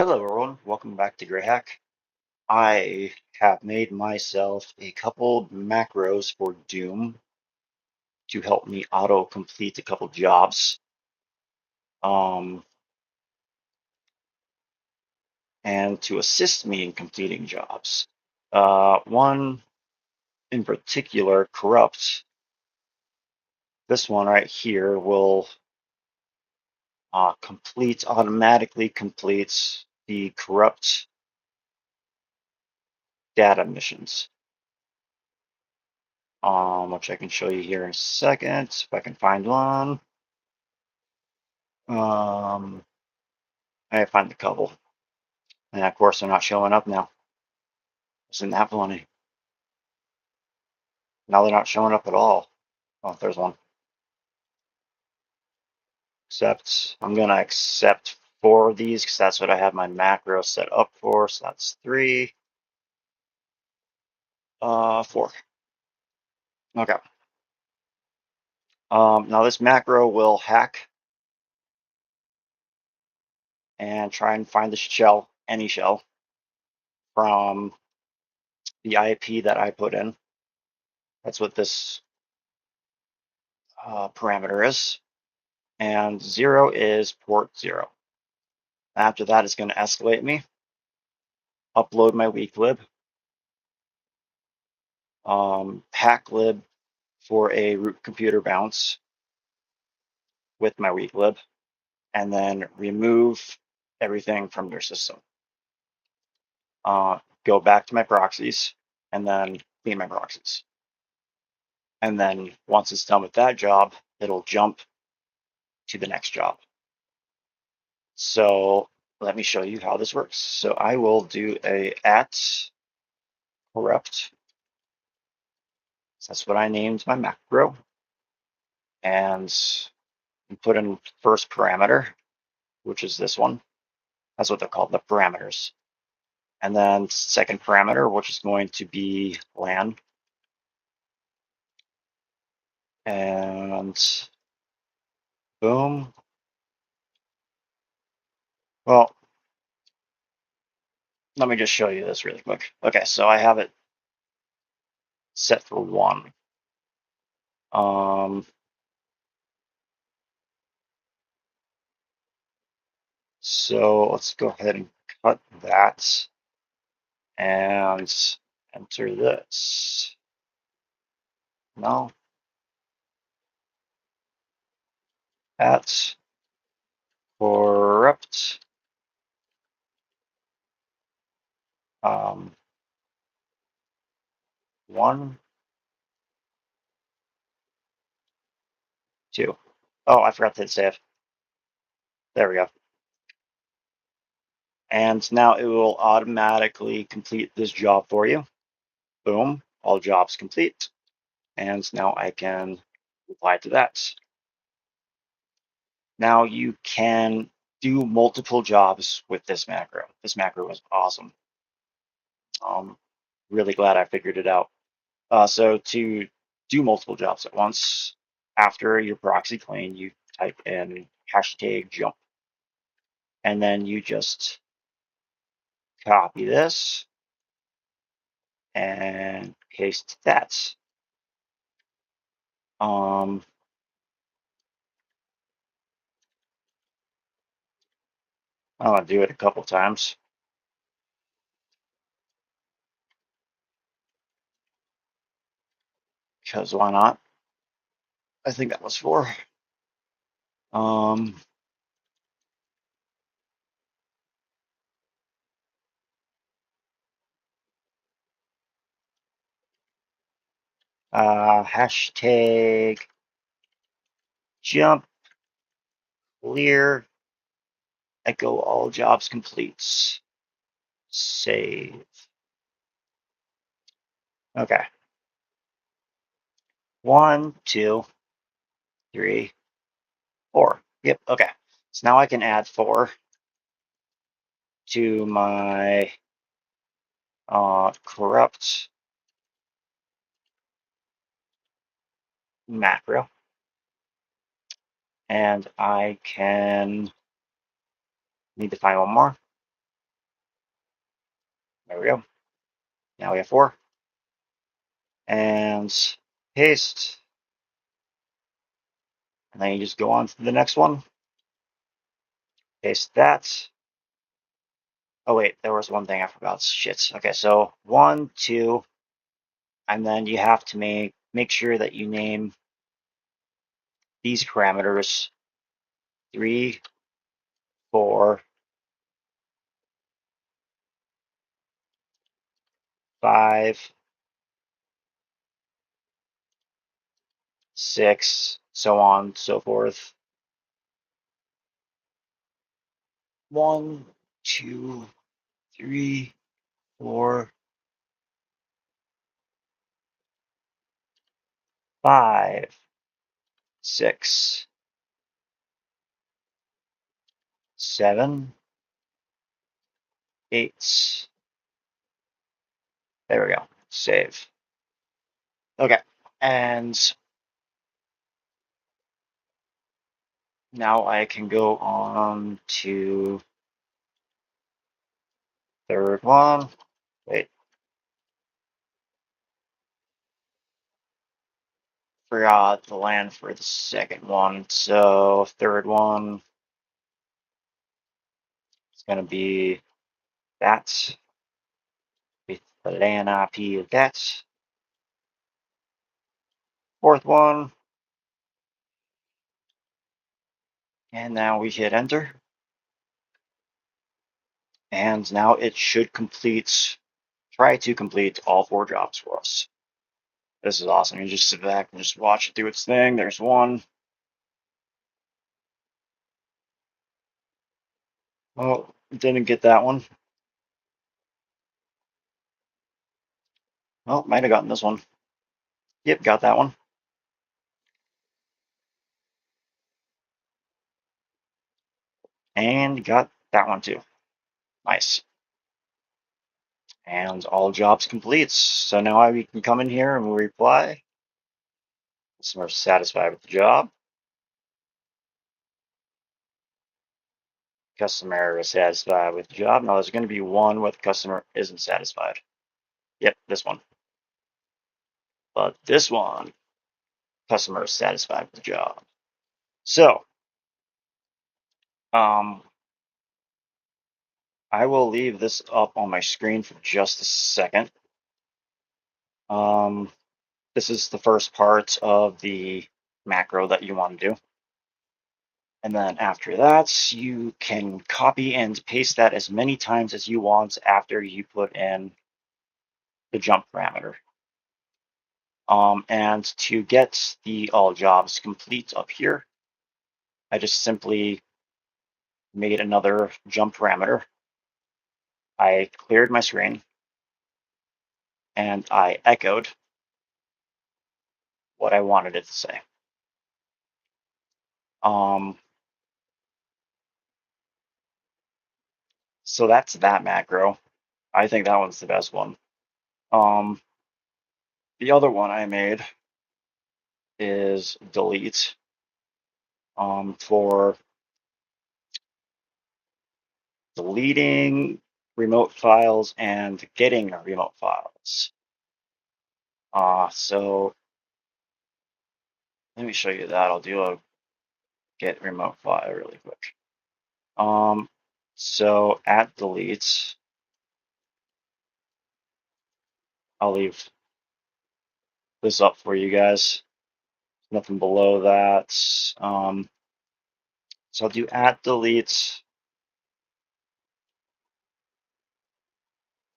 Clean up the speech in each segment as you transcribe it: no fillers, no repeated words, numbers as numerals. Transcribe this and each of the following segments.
Hello everyone, welcome back to GreyHack. I have made myself a couple macros for Doom to help me auto-complete a couple jobs. Um, and to assist me in completing jobs. One in particular, Corrupt. This one right here will automatically completes the Corrupt data missions. Which I can show you here in a second, if I can find one. I find the couple. And of course, they're not showing up now. Isn't that funny? Now they're not showing up at all. Oh, there's one. Accept. I'm going to accept 4 of these because that's what I have my macro set up for. So that's 3. 4. Okay. Now this macro will hack and try and find the shell, any shell, from the IP that I put in. That's what this parameter is. And 0 is port 0. After that, it's going to escalate me, upload my weak lib, hack lib for a root computer bounce with my weak lib, and then remove everything from your system. Go back to my proxies, and then clean my proxies. And then once it's done with that job, it'll jump to the next job. So let me show you how this works. So I will do a @corrupt. That's what I named my macro. And put in first parameter, which is this one. That's what they're called, the parameters. And then second parameter, which is going to be LAN. And boom. Well, let me just show you this really quick. Okay, so I have it set for 1. So let's go ahead and cut that and enter this. No. @corrupt. 1, 2. Oh, I forgot to hit save. There we go. And now it will automatically complete this job for you. Boom, all jobs complete. And now I can reply to that. Now you can do multiple jobs with this macro. This macro is awesome. Really glad I figured it out. So to do multiple jobs at once, after your proxy clean, you type in #jump. And then you just copy this and paste that. I'm gonna do it a couple times because why not? I think that was 4. Um, #jump clear echo all jobs completes. Save. Okay. 1, 2, 3, 4. Yep. Okay. So now I can add 4 to my corrupt macro, and I can need to find one more. There we go. Now we have 4. And paste. And then you just go on to the next one. Paste that. Oh wait, there was one thing I forgot. Shit. Okay, so 1, 2, and then you have to make sure that you name these parameters 3, 4, 5, 6, so on, so forth. 1, 2, 3, 4, 5, 6, 7, 8. There we go. Save. Okay, and now I can go on to third one. Wait, forgot the land for the second one. So third one is going to be that with the land IP of that. Fourth one, and now we hit enter. And now it should try to complete all 4 jobs for us. This is awesome. You just sit back and just watch it do its thing. There's one. Oh, didn't get that one. Well, might have gotten this one. Yep, got that one. And got that one too. Nice. And all jobs complete. So now we can come in here and we'll reply. Customer satisfied with the job. Customer is satisfied with the job. Now there's going to be one where the customer isn't satisfied. Yep, this one. But this one, customer is satisfied with the job. So, I will leave this up on my screen for just a second. This is the first part of the macro that you want to do. And then after that, you can copy and paste that as many times as you want after you put in the jump parameter. And to get the all jobs complete up here, I just simply made another jump parameter. I cleared my screen and I echoed what I wanted it to say. So that's that macro. I think that one's the best one. The other one I made is delete for deleting remote files and getting remote files. So let me show you that. I'll do a get remote file really quick. So at delete, I'll leave this up for you guys. Nothing below that. So I'll do at delete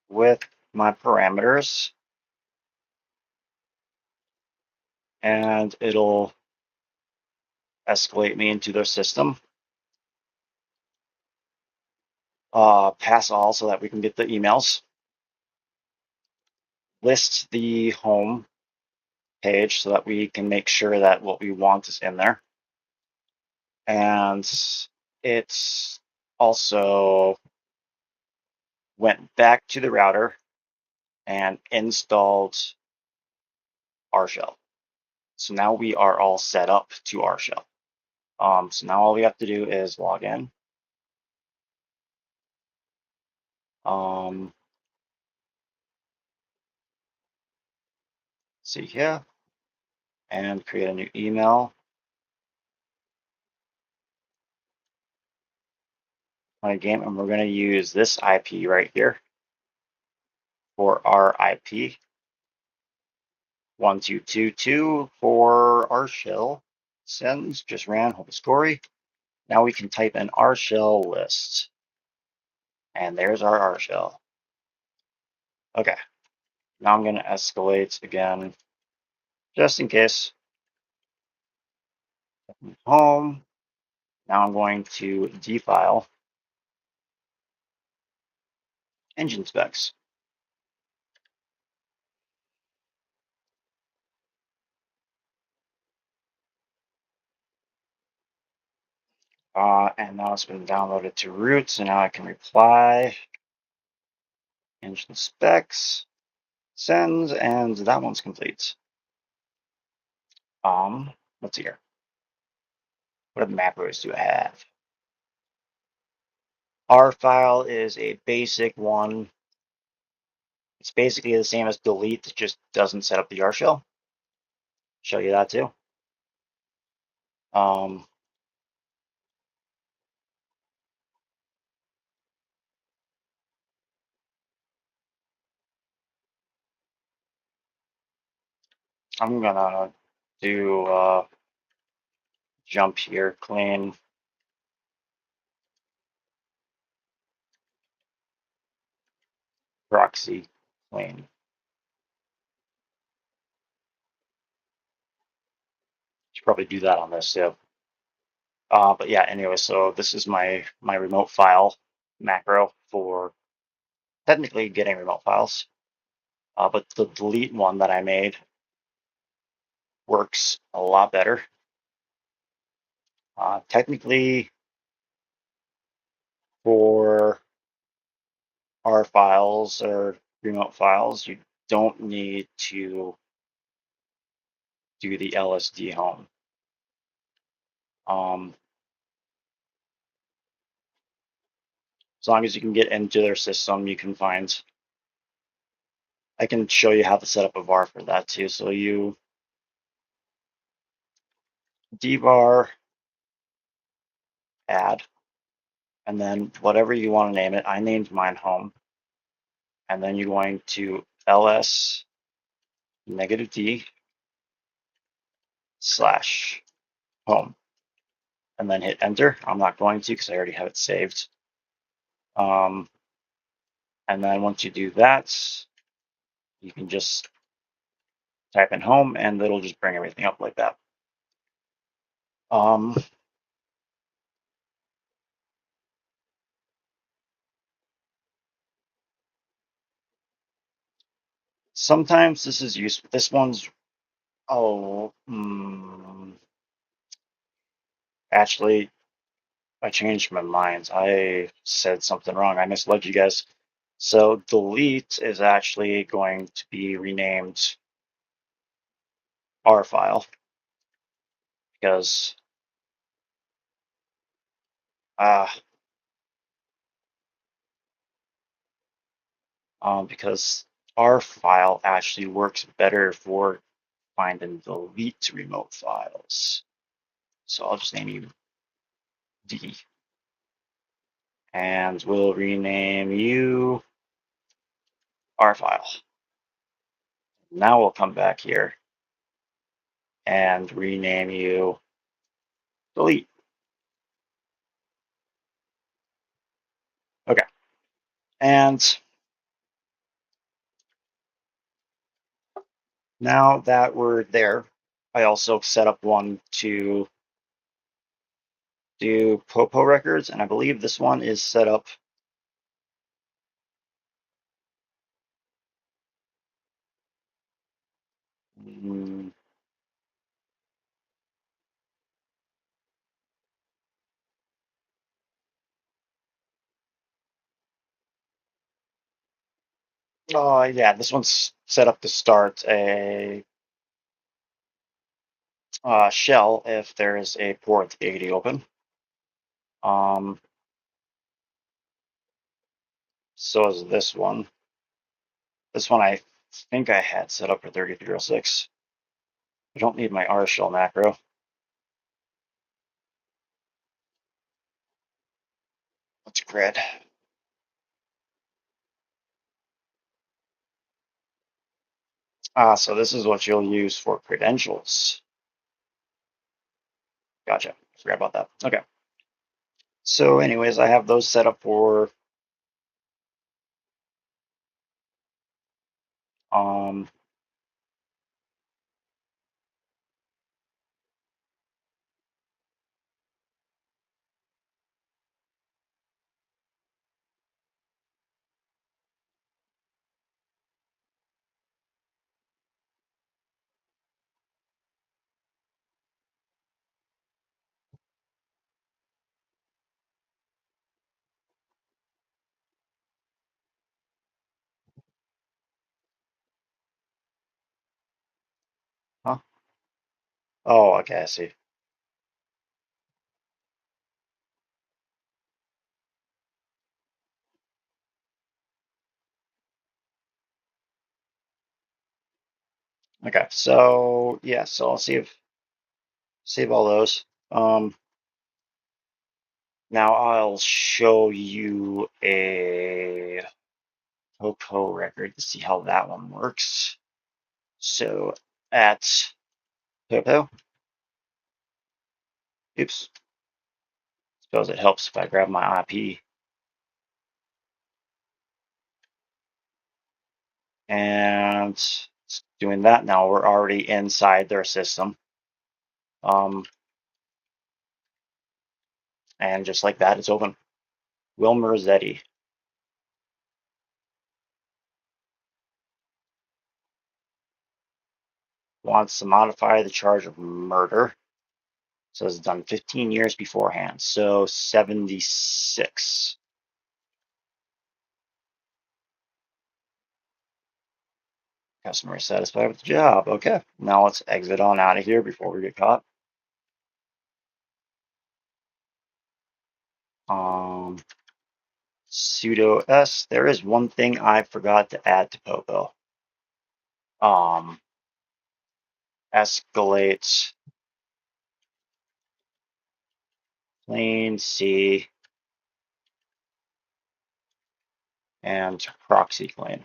with my parameters, and it'll escalate me into their system. Pass all so that we can get the emails. List the home page so that we can make sure that what we want is in there. And it's also went back to the router and installed our shell. So now we are all set up to our shell. So now all we have to do is log in. see here, and create a new email. My game, and we're going to use this IP right here for our IP 1222 for our shell. Sends just ran Hopiscory. Now we can type in our shell list, and there's our R shell. Okay, now I'm going to escalate again, just in case. Home. Now I'm going to defile engine specs. And now it's been downloaded to root, so now I can reply engine specs, sends, and that one's complete. Let's see here. What macros do I have? R file is a basic one. It's basically the same as delete, it just doesn't set up the R shell. Show you that too. I'm gonna do jump here, clean proxy, clean. Should probably do that on this too. But yeah, anyway, so this is my remote file macro for technically getting remote files. But the delete one that I made works a lot better. Technically, for R files or remote files, you don't need to do the LSD home. As long as you can get into their system, you can find. I can show you how to set up a var for that too. So you dvar add, and then whatever you want to name it. I named mine home, and then you're going to ls -d / home, and then hit enter. I'm not going to because I already have it saved. And then once you do that, you can just type in home, and it'll just bring everything up like that. Sometimes this is useful. This one's actually, I changed my mind. I said something wrong. I misled you guys. So delete is actually going to be renamed R file because because R file actually works better for find and delete remote files. So I'll just name you D. And we'll rename you R file. Now we'll come back here and rename you delete. Okay. And now that we're there, I also set up one to do Popo records, and I believe this one is set up. Oh yeah, this one's set up to start a shell if there is a port 80 open. So is this one. This one I think I had set up for 3306. I don't need my R shell macro. Let's grid. So this is what you'll use for credentials. Gotcha. Forgot about that. Okay. So anyways, I have those set up for um huh? Oh, okay, I see. Okay, so yeah, so I'll save all those. Now I'll show you a Poco record to see how that one works. So at Poco, oops, suppose it helps if I grab my IP. And it's doing that now. We're already inside their system. And just like that, it's open. Wilmer Zetti wants to modify the charge of murder. So it's done 15 years beforehand. So 76. Customer is satisfied with the job. Okay. Now let's exit on out of here before we get caught. Sudo S. There is one thing I forgot to add to Popo. Escalate plain C and proxy clean.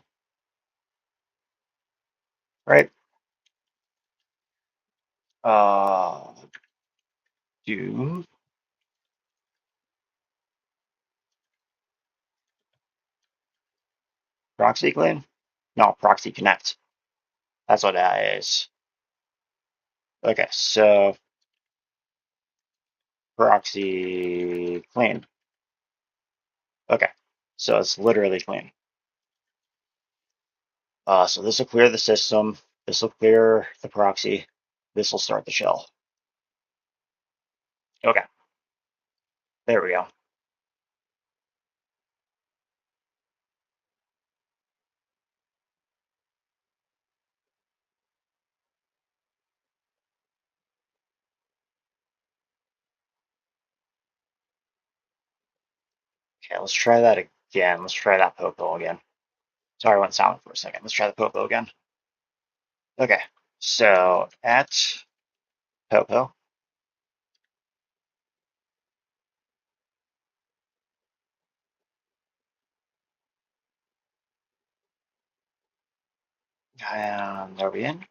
Right? Do proxy clean? No, proxy connect. That's what that is. Okay, so proxy clean. Okay, so it's literally clean. So this will clear the system. This will clear the proxy. This will start the shell. Okay, there we go. Okay, let's try that again. Let's try that Popo again. Sorry, I went silent for a second. Let's try the Popo again. Okay, so at Popo, and are we in?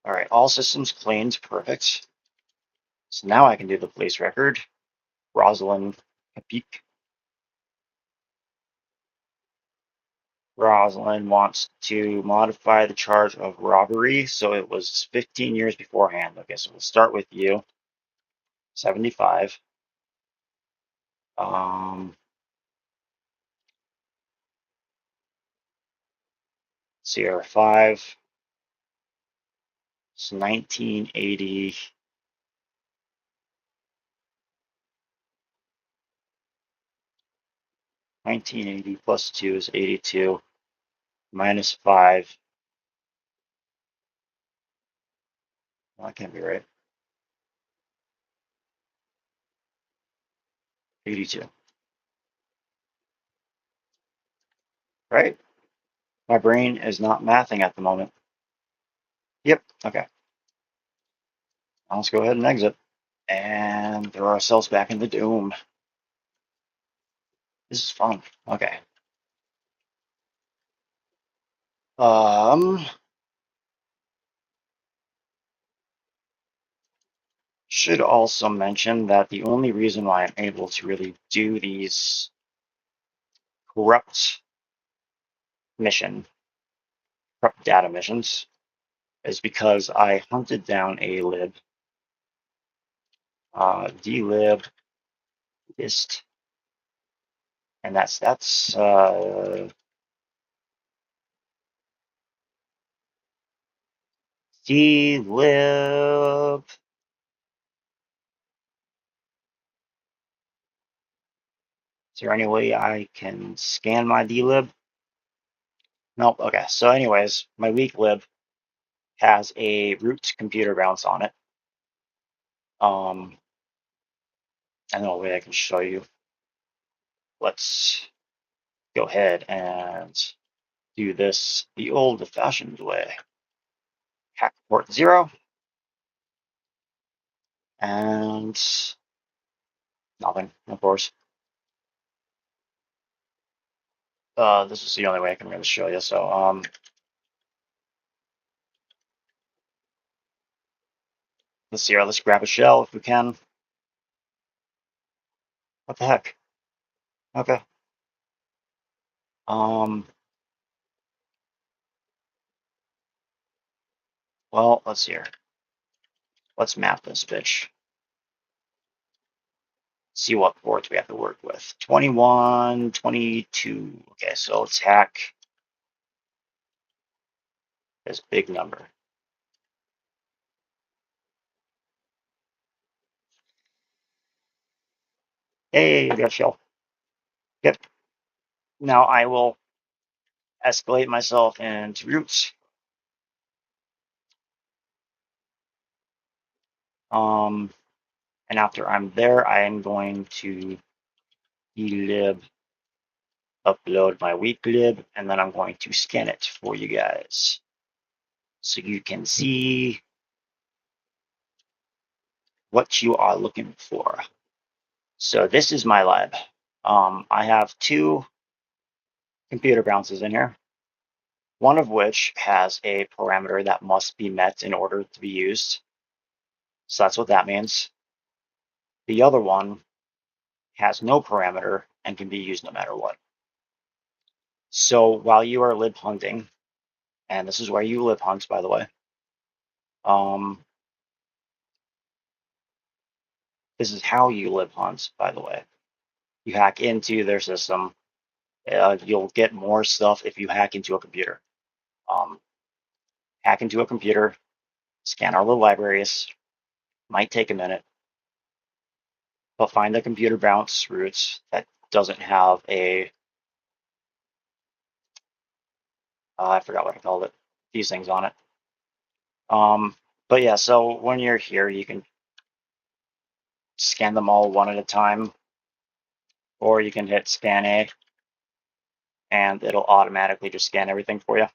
All right, all systems cleaned, perfect. So now I can do the police record. Rosalind Capik. Rosalind wants to modify the charge of robbery, so it was 15 years beforehand. Okay, so we'll start with you, 75. Sierra 5. It's 1980. 1980 plus 2 is 82. Minus 5. Well, that can't be right. 82. right? My brain is not mathing at the moment. Yep, okay. Now let's go ahead and exit and throw ourselves back into Doom. This is fun. Okay. Um, should also mention that the only reason why I'm able to really do these corrupt mission, corrupt data missions, is because I hunted down a lib, dlib dist, and that's dlib. Is there any way I can scan my dlib? Nope. Okay. So, anyways, my weak lib has a root computer bounce on it. I know a way I can show you. Let's go ahead and do this the old-fashioned way. Hack port 0 and nothing, of course. This is the only way I can really show you. So, let's see here. Let's grab a shell if we can. What the heck? Okay. Well, let's see here. Let's map this bitch. See what ports we have to work with. 21, 22. Okay, so let's hack this big number. Hey, I got a shell. Yep. Now I will escalate myself into roots. And after I'm there, I am going to dlib, upload my weak lib, and then I'm going to scan it for you guys so you can see what you are looking for. So this is my lab. I have 2 computer bounces in here, one of which has a parameter that must be met in order to be used. So that's what that means. The other one has no parameter and can be used no matter what. So while you are lib hunting, and this is where you lib hunt, by the way, this is how you lib hunt, by the way. You hack into their system. You'll get more stuff if you hack into a computer. Hack into a computer, scan all the libraries, might take a minute, but find the computer bounce roots that doesn't have a, I forgot what I called it, these things on it. But yeah, so when you're here, you can scan them all one at a time, or you can hit scan A, and it'll automatically just scan everything for you.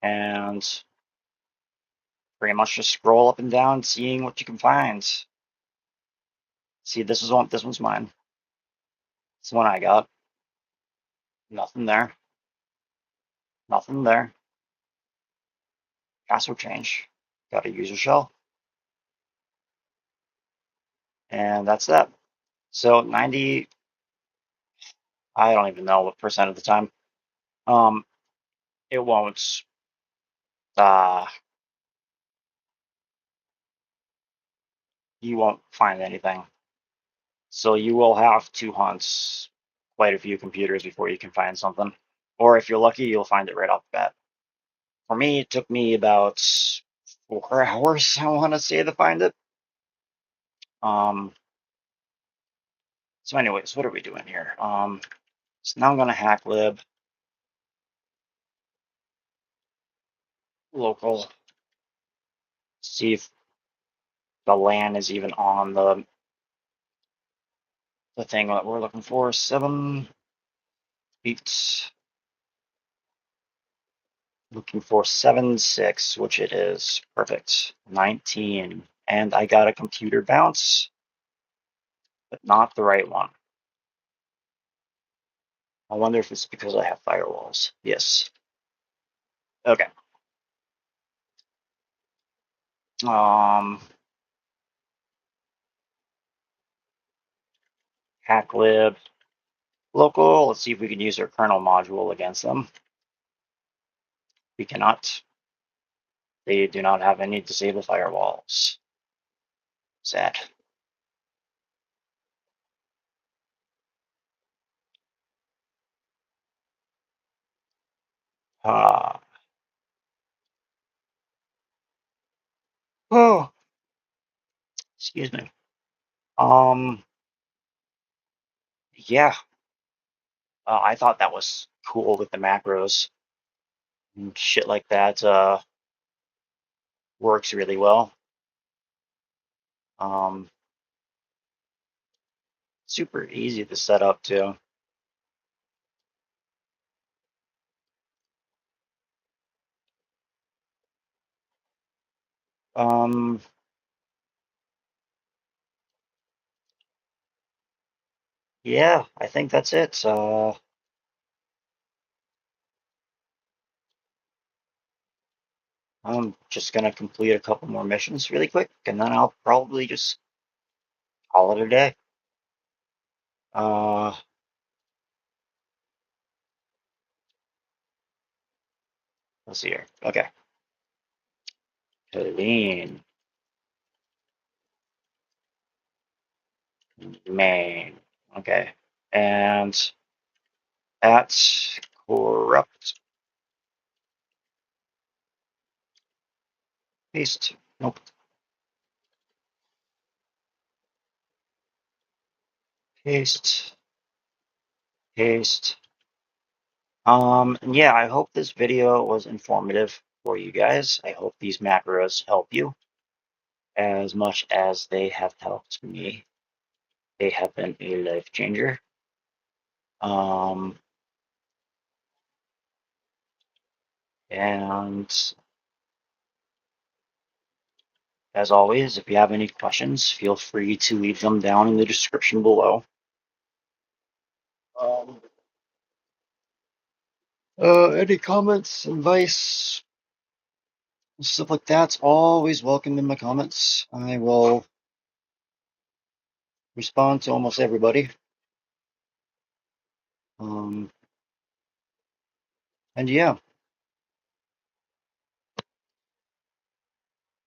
And pretty much just scroll up and down, seeing what you can find. See, this one's mine. This one I got. Nothing there. Nothing there. Password change. Got a user shell. And that's that. So 90, I don't even know what percent of the time. It won't you won't find anything. So you will have to hunt quite a few computers before you can find something. Or if you're lucky, you'll find it right off the bat. For me, it took me about 4 hours, I want to say, to find it. So anyways, what are we doing here? So now I'm going to hack lib local, see if the LAN is even on the thing that we're looking for. 7. It's looking for 7.6, which it is. Perfect. 19. And I got a computer bounce, but not the right one. I wonder if it's because I have firewalls. Yes. Okay. Hacklib local. Let's see if we can use our kernel module against them. We cannot. They do not have any disable firewalls. Sad. Uh, oh, excuse me. Yeah, I thought that was cool with the macros and shit like that. Works really well. Um, Super easy to set up too. Um, yeah, I think that's it. I'm just gonna complete a couple more missions really quick, and then I'll probably just call it a day. Uh, let's see here. Okay, clean main. Okay, and that's corrupt. Paste. Nope. Paste. Paste. And yeah, I hope this video was informative for you guys. I hope these macros help you as much as they have helped me. They have been a life changer. Um, and as always, if you have any questions, feel free to leave them down in the description below. Um, any comments, advice, stuff like that's always welcome in my comments. I will respond to almost everybody. Um, and yeah,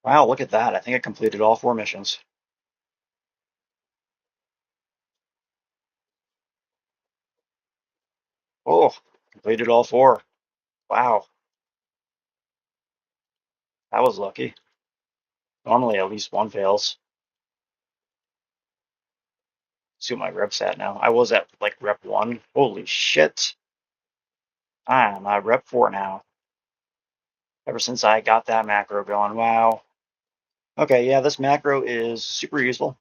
wow, look at that. I think I completed all 4 missions. Oh, completed all 4. Wow, that was lucky. Normally at least one fails. See what my rep's at now. I was at like rep 1. Holy shit. I'm at rep 4 now. Ever since I got that macro going. Wow. Okay, yeah, this macro is super useful.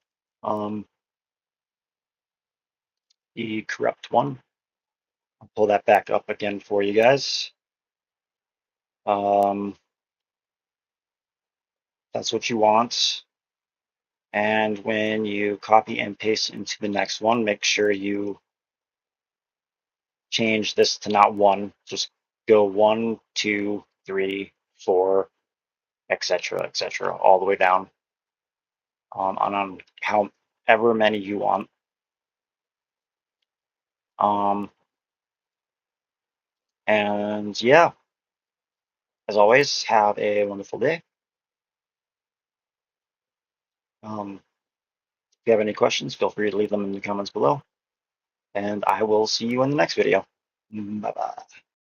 The corrupt one. I'll pull that back up again for you guys. That's what you want. And when you copy and paste into the next one, make sure you change this to not 1. Just go 1, 2, 3, 4, etc., all the way down on however many you want. And yeah, as always, have a wonderful day. If you have any questions, feel free to leave them in the comments below. And I will see you in the next video. Bye-bye.